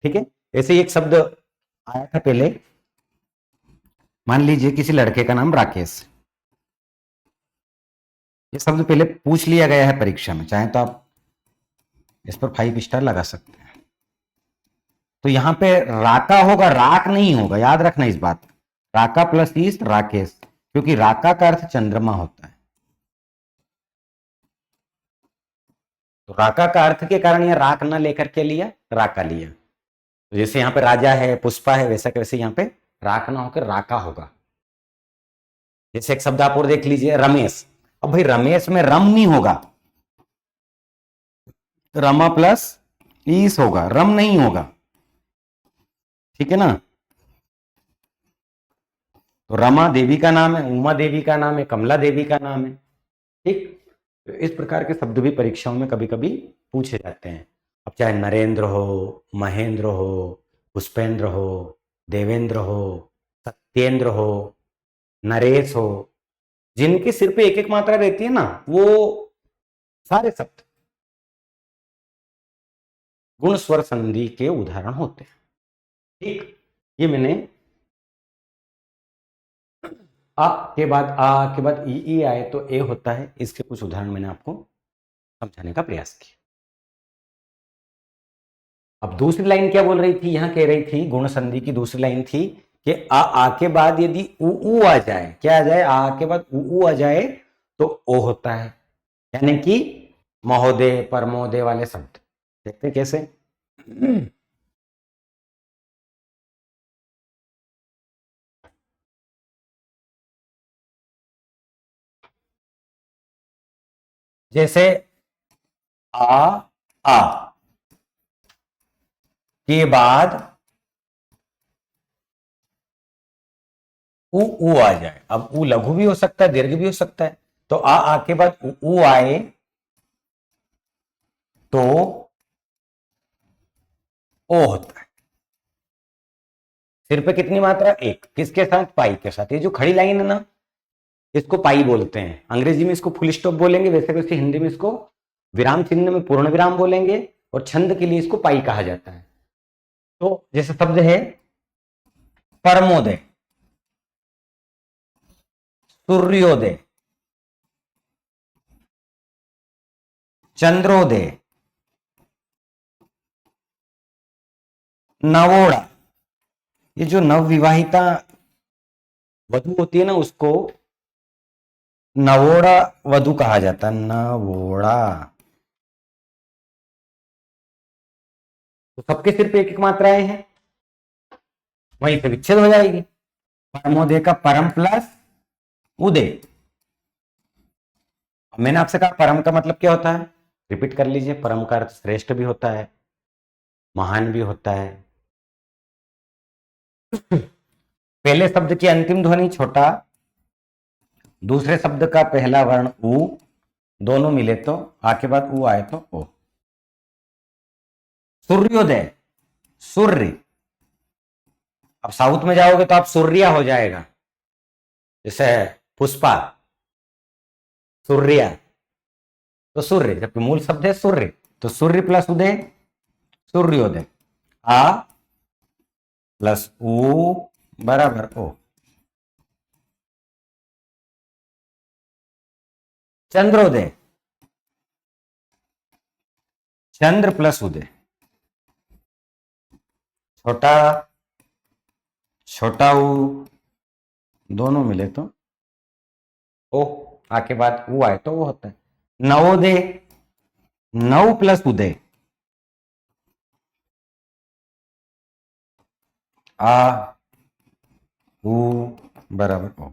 ठीक है। ऐसे ही एक शब्द आया था पहले, मान लीजिए किसी लड़के का नाम राकेश, ये शब्द पहले पूछ लिया गया है परीक्षा में, चाहे तो आप इस पर 5 स्टार लगा सकते हैं। तो यहां पे राका होगा, राक नहीं होगा, याद रखना इस बात, राका प्लस ईस्ट राकेश, क्योंकि राका का अर्थ चंद्रमा होता है, तो राका का अर्थ के कारण यह राक ना लेकर के लिया, राका लिया। तो जैसे यहाँ पे राजा है पुष्पा है, वैसा कैसे यहाँ पे राक ना होकर राका होगा। जैसे एक शब्द आप और देख लीजिए रमेश, अब भाई रमेश में रम नहीं होगा, रमा प्लस ईस होगा, रम नहीं होगा, ठीक है ना। तो रमा देवी का नाम है, उमा देवी का नाम है, कमला देवी का नाम है, ठीक। तो इस प्रकार के शब्द भी परीक्षाओं में कभी कभी पूछे जाते हैं। अब चाहे नरेंद्र हो, महेंद्र हो, पुष्पेंद्र हो, देवेंद्र हो, सत्येंद्र हो, नरेश हो, जिनके सिर पे एक एक मात्रा रहती है ना, वो सारे शब्द गुण स्वर संधि के उदाहरण होते हैं, ठीक। ये मैंने आ के बाद ई आए तो ए होता है, इसके कुछ उदाहरण मैंने आपको समझाने का प्रयास किया। अब दूसरी लाइन क्या बोल रही थी, यहां कह रही थी गुण संधि की दूसरी लाइन थी कि आ के बाद यदि उ आ जाए, क्या आ जाए, आ के बाद उ आ जाए तो ओ होता है, यानी कि महोदय परमोदय वाले शब्द। देखते कैसे, जैसे आ के बाद उ आ जाए, अब उ लघु भी हो सकता है दीर्घ भी हो सकता है, तो आ के बाद उ आए तो ओ होता है। सिर पे कितनी मात्रा? एक। किसके साथ? पाई के साथ। ये जो खड़ी लाइन है ना, इसको पाई बोलते हैं। अंग्रेजी में इसको फुल स्टॉप बोलेंगे, वैसे वैसे हिंदी में इसको विराम चिन्ह में पूर्ण विराम बोलेंगे, और छंद के लिए इसको पाई कहा जाता है। तो जैसे शब्द है परमोदय, सूर्योदय, चंद्रोदय, नवोड़ा। ये जो नवविवाहिता वधु होती है ना, उसको नवोड़ा वधु कहा जाता है। नवोड़ा। तो सबके सिर पे एक एक मात्राएं हैं, वहीं से विच्छेद हो जाएगी। परमोदय का परम प्लस उदय। मैंने आपसे कहा परम का मतलब क्या होता है, रिपीट कर लीजिए। परम का अर्थ श्रेष्ठ भी होता है, महान भी होता है। पहले शब्द की अंतिम ध्वनि छोटा, दूसरे शब्द का पहला वर्ण उ, दोनों मिले तो आ के बाद उ आए तो ओ। सूर्योदय, सूर्य। अब साउथ में जाओगे तो आप सूर्या हो जाएगा, जैसे पुष्पा, सूर्या। तो सूर्य, जबकि मूल शब्द है सूर्य, तो सूर्य प्लस उदय सूर्योदय। आ प्लस उ बराबर ओ। चंद्रोदय, चंद्र प्लस उदय। छोटा छोटा उ, दोनों मिले तो ओ, आके बाद उ आए तो वो होता है नवोदय। नव प्लस उदय, आ उ बराबर ओ।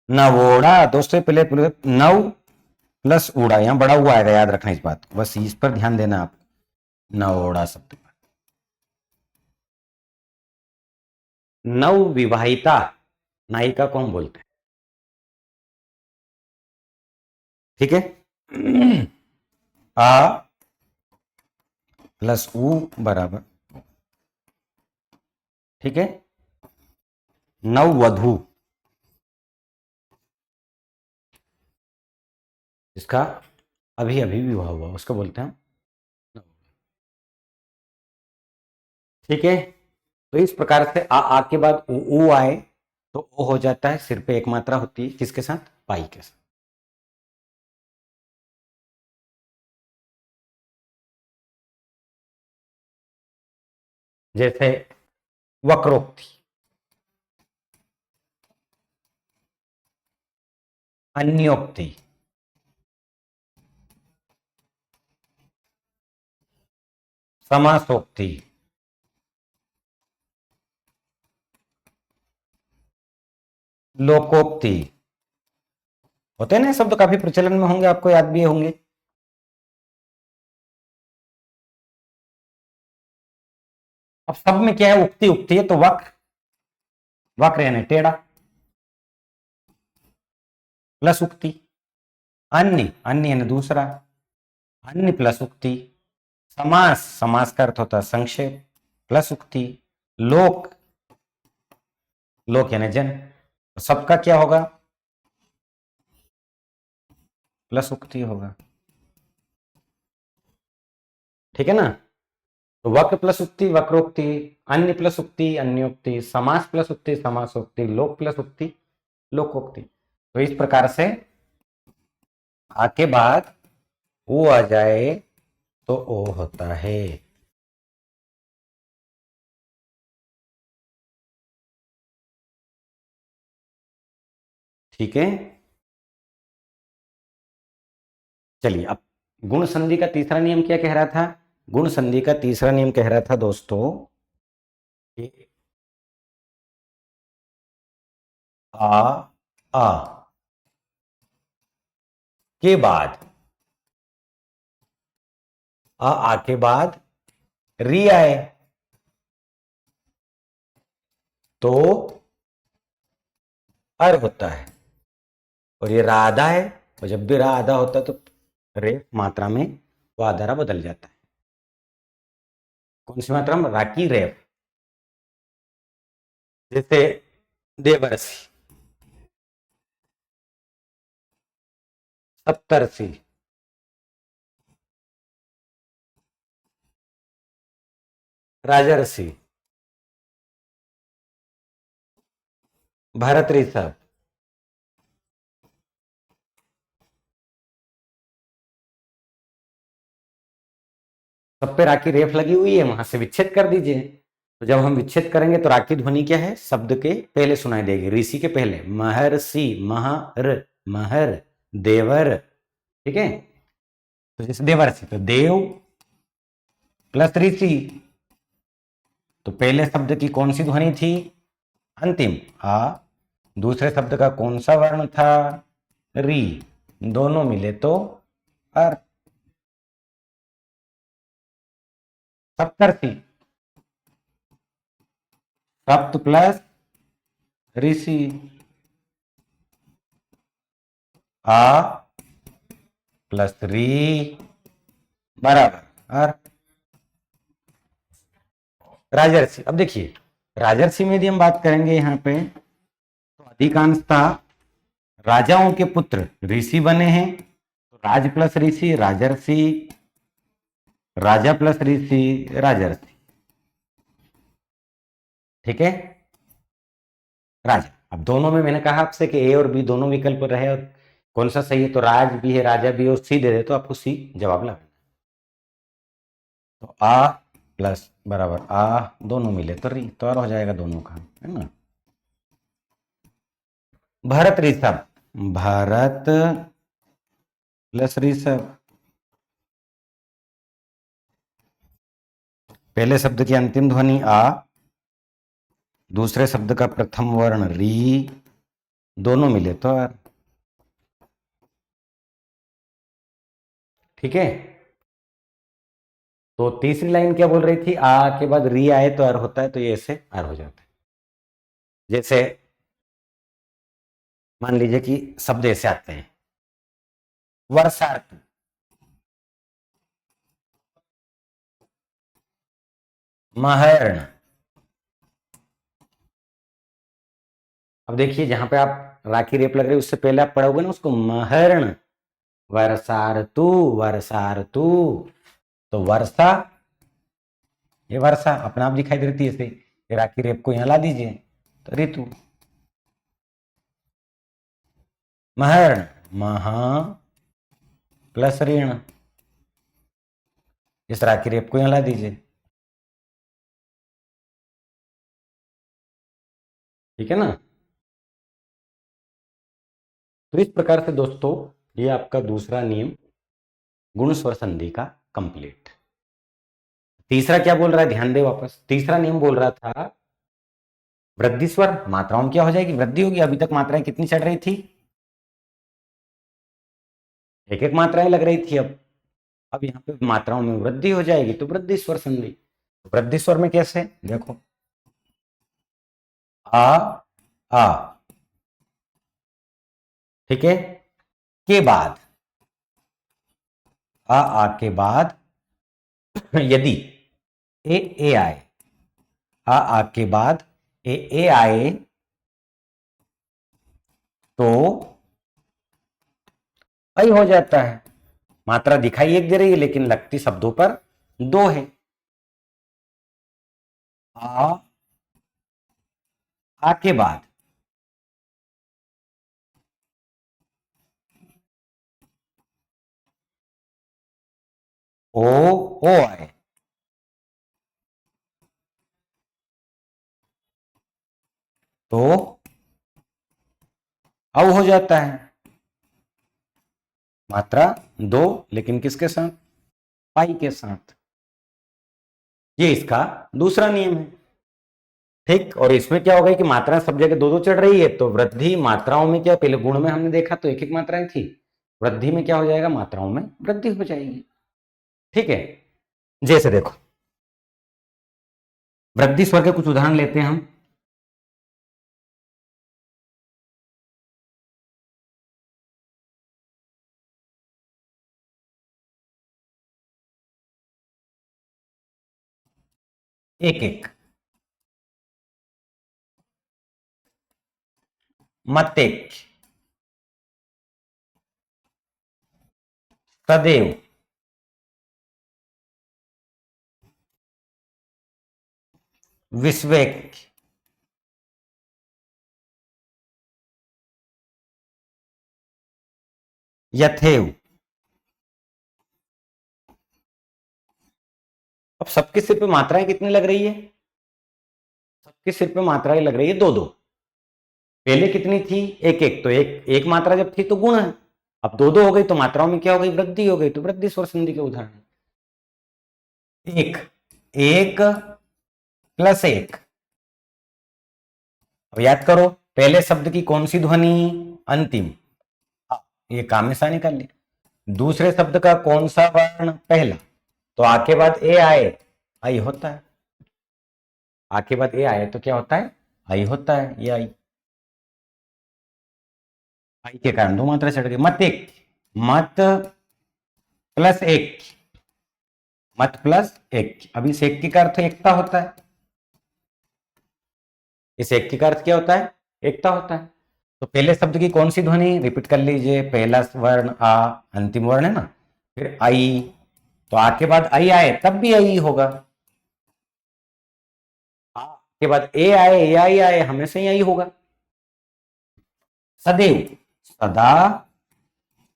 नवोड़ा दोस्तों, पहले पहले नव प्लस उड़ा, यहां बड़ा हुआ आएगा, याद रखना इस बात को, बस इस पर ध्यान देना आप। नवोड़ा शब्द पर। नव विवाहिता नायिका को हम बोलते हैं, ठीक है। आ प्लस उ बराबर, ठीक है। नववधु, इसका अभी अभी विवाह हुआ, उसको बोलते हैं, ठीक है। तो इस प्रकार से आ के बाद उ आए तो ओ हो जाता है, सिर पे एक मात्रा होती है, किसके साथ? पाई के साथ। जैसे वक्रोक्ति, अन्योक्ति, समासोक्ति, लोकोक्ति, होते हैं ना शब्द, काफी प्रचलन में होंगे, आपको याद भी होंगे। अब सब में क्या है? उक्ति। उक्ति है तो वक्र, वक्र यानी टेढ़ा, प्लस उक्ति। अन्य, अन्य यानी दूसरा, अन्य प्लस उक्ति। समास, समास का अर्थ होता है संक्षेप, प्लस उक्ति। लोक, लोक यानी जन। सबका क्या होगा? प्लस उक्ति होगा, ठीक है ना। तो वक्र प्लस उक्ति वक्रोक्ति, अन्य प्लस उक्ति अन्योक्ति, समास प्लस उक्ति समासोक्ति, लोक प्लस उक्ति लोकोक्ति। तो इस प्रकार से आके बाद वो आ जाए तो ओ होता है, ठीक है। चलिए अब गुण संधि का तीसरा नियम क्या कह रहा था? गुण संधि का तीसरा नियम कह रहा था दोस्तों कि आ के बाद, आ के बाद री आए तो अर होता है, और ये राधा है और जब भी रा आधा होता है तो रेफ मात्रा में वो आधा रा बदल जाता है। कौन सी मात्रा में? रा की रेफ। जैसे देवर्षि, सप्तर्षि, राजर्षि, भरत ऋषभ, सब पे रा की रेफ लगी हुई है, वहां से विच्छेद कर दीजिए। तो जब हम विच्छेद करेंगे तो रा की ध्वनि क्या है? शब्द के पहले सुनाई देगी, ऋषि के पहले। महर्षि, महर, महर, देवर। ठीक है, तो जैसे देवर्षि तो देव प्लस ऋषि, तो पहले शब्द की कौन सी ध्वनि थी? अंतिम आ। दूसरे शब्द का कौन सा वर्ण था? री। दोनों मिले तो अर। सप्तर्षि, सप्त प्लस ऋषि, आ प्लस री बराबर अर। राजर्षि, अब देखिए राजर्षि में यदि हम बात करेंगे यहाँ पे, तो अधिकांशतः राजाओं के पुत्र ऋषि बने हैं, तो राज प्लस ऋषि राजर्षि, राजा प्लस ऋषि राजर्षि। ठीक है, राजा। अब दोनों में मैंने कहा आपसे कि ए और बी दोनों विकल्प रहे और कौन सा सही है, तो राज भी है, राजा भी है, और सी दे दे तो आपको सी जवाब लगाना। तो आ प्लस बराबर आ, दोनों मिले तो री, तो और हो जाएगा दोनों का, है ना। भरत ऋषभ, भारत प्लस ऋषभ, पहले शब्द की अंतिम ध्वनि आ, दूसरे शब्द का प्रथम वर्ण री, दोनों मिले तो आर। ठीक है, तो तीसरी लाइन क्या बोल रही थी? आ के बाद री आए तो आर होता है, तो ये ऐसे आर हो जाता है। जैसे मान लीजिए कि शब्द ऐसे आते हैं, वर्षार्थ, महर्ण। अब देखिए जहां पे आप राखी रेप लग रही है उससे पहले आप पढ़ोगे ना उसको, महर्ण, वर्षार्तु, वर्षार्तु। तो वर्षा, ये वर्षा अपने आप दिखाई देती है ऐसे, ये राखी रेप को यहां ला दीजिए तो ऋतु। महर्ण, महा प्लस ऋण, इस राखी रेप को यहां ला दीजिए। ठीक है ना। तो इस प्रकार से दोस्तों ये आपका दूसरा नियम गुण स्वर संधि का कंप्लीट। तीसरा क्या बोल रहा है, ध्यान दे वापस। तीसरा नियम बोल रहा था वृद्धि स्वर मात्राओं में क्या हो जाएगी? वृद्धि होगी। अभी तक मात्राएं कितनी चढ़ रही थी? एक एक मात्राएं लग रही थी। अब यहाँ पे मात्राओं में वृद्धि हो जाएगी तो वृद्धि स्वर संधि। वृद्धि स्वर में कैसे देखो, आ आ, ठीक है, के बाद आ के बाद यदि ए आए, आ के बाद ए आए तो ऐ हो जाता है। मात्रा दिखाई एक दे रही है लेकिन लगती शब्दों पर दो है। आ के बाद ओ आए तो औ हो जाता है। मात्रा दो लेकिन किसके साथ? पाई के साथ। ये इसका दूसरा नियम है। ठीक, और इसमें क्या होगा कि मात्रा सब जगह दो दो चढ़ रही है तो वृद्धि मात्राओं में क्या, पहले गुण में हमने देखा तो एक एक मात्राएं थी, वृद्धि में क्या हो जाएगा? मात्राओं में वृद्धि हो जाएगी। ठीक है, जैसे देखो वृद्धि स्वर के कुछ उदाहरण लेते हैं हम। एक एक, मत एक, सदैव, विश्वेक, यथेव। अब सबके सिर पे मात्राएं कितनी लग रही है? सबके सिर पे मात्राएं लग रही है दो दो। पहले कितनी थी? एक एक, तो एक एक मात्रा जब थी तो गुण है। अब दो दो हो गई तो मात्राओं में क्या हो गई? वृद्धि हो गई। तो वृद्धि स्वर संधि के उदाहरण, एक एक प्लस एक। अब याद करो, पहले शब्द की कौन सी ध्वनि? अंतिम। ये कामेशा निकाल लिया। दूसरे शब्द का कौन सा वर्ण? पहला। तो आ के बाद ए आए, आई होता है। आ के बाद ए आए तो क्या होता है? आई होता है। ये आई, आई के कारण दो मात्रा चढ़ गई। मत एक, मत प्लस एक, मत प्लस एक। अब इस एक का अर्थ एकता होता है। इस एक का अर्थ क्या होता है? एकता होता है। तो पहले शब्द की कौन सी ध्वनि? रिपीट कर लीजिए, पहला वर्ण आ, अंतिम वर्ण है ना, फिर आई। तो आ के बाद आई आए तब भी आई होगा। आ के बाद ए आए, ए आई आए, हमेशा ही आई होगा। सदैव, सदा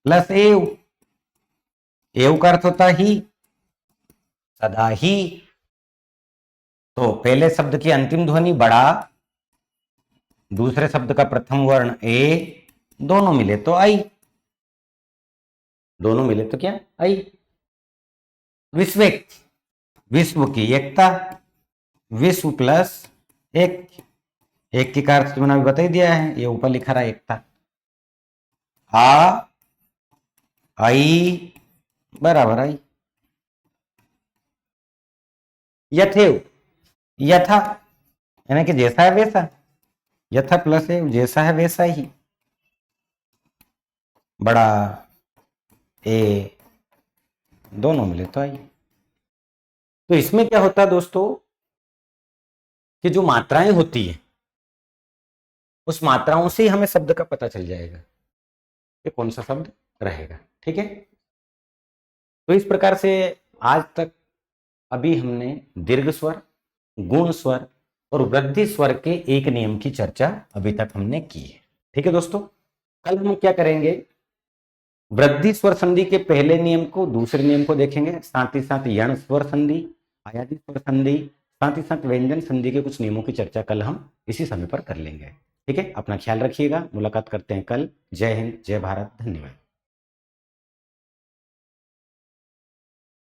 प्लस एव, एव का अर्थ होता ही, सदा ही। तो पहले शब्द की अंतिम ध्वनि बड़ा, दूसरे शब्द का प्रथम वर्ण ए, दोनों मिले तो आई। दोनों मिले तो क्या? आई। विश्वेक, विश्व की एकता, विश्व प्लस एक। एक की कार मैंने अभी बता ही दिया है, ये ऊपर लिखा रहा एकता। आ आई बराबर आई। यथेव, यथा यानी कि जैसा है वैसा, यथा प्लस है, जैसा है वैसा ही। बड़ा ए, दोनों मिले तो आई। तो इसमें क्या होता है दोस्तों कि जो मात्राएं होती है उस मात्राओं से ही हमें शब्द का पता चल जाएगा कि कौन सा शब्द रहेगा। ठीक है, तो इस प्रकार से आज तक अभी हमने दीर्घ स्वर, गुण स्वर और वृद्धि स्वर के एक नियम की चर्चा अभी तक हमने की है। ठीक है दोस्तों, कल हम क्या करेंगे? वृद्धि स्वर संधि के पहले नियम को, दूसरे नियम को देखेंगे, साथ ही साथ यण स्वर संधि, आयादी स्वर संधि, साथ ही साथ व्यंजन संधि के कुछ नियमों की चर्चा कल हम इसी समय पर कर लेंगे। ठीक है, अपना ख्याल रखिएगा। मुलाकात करते हैं कल। जय हिंद, जय भारत, धन्यवाद।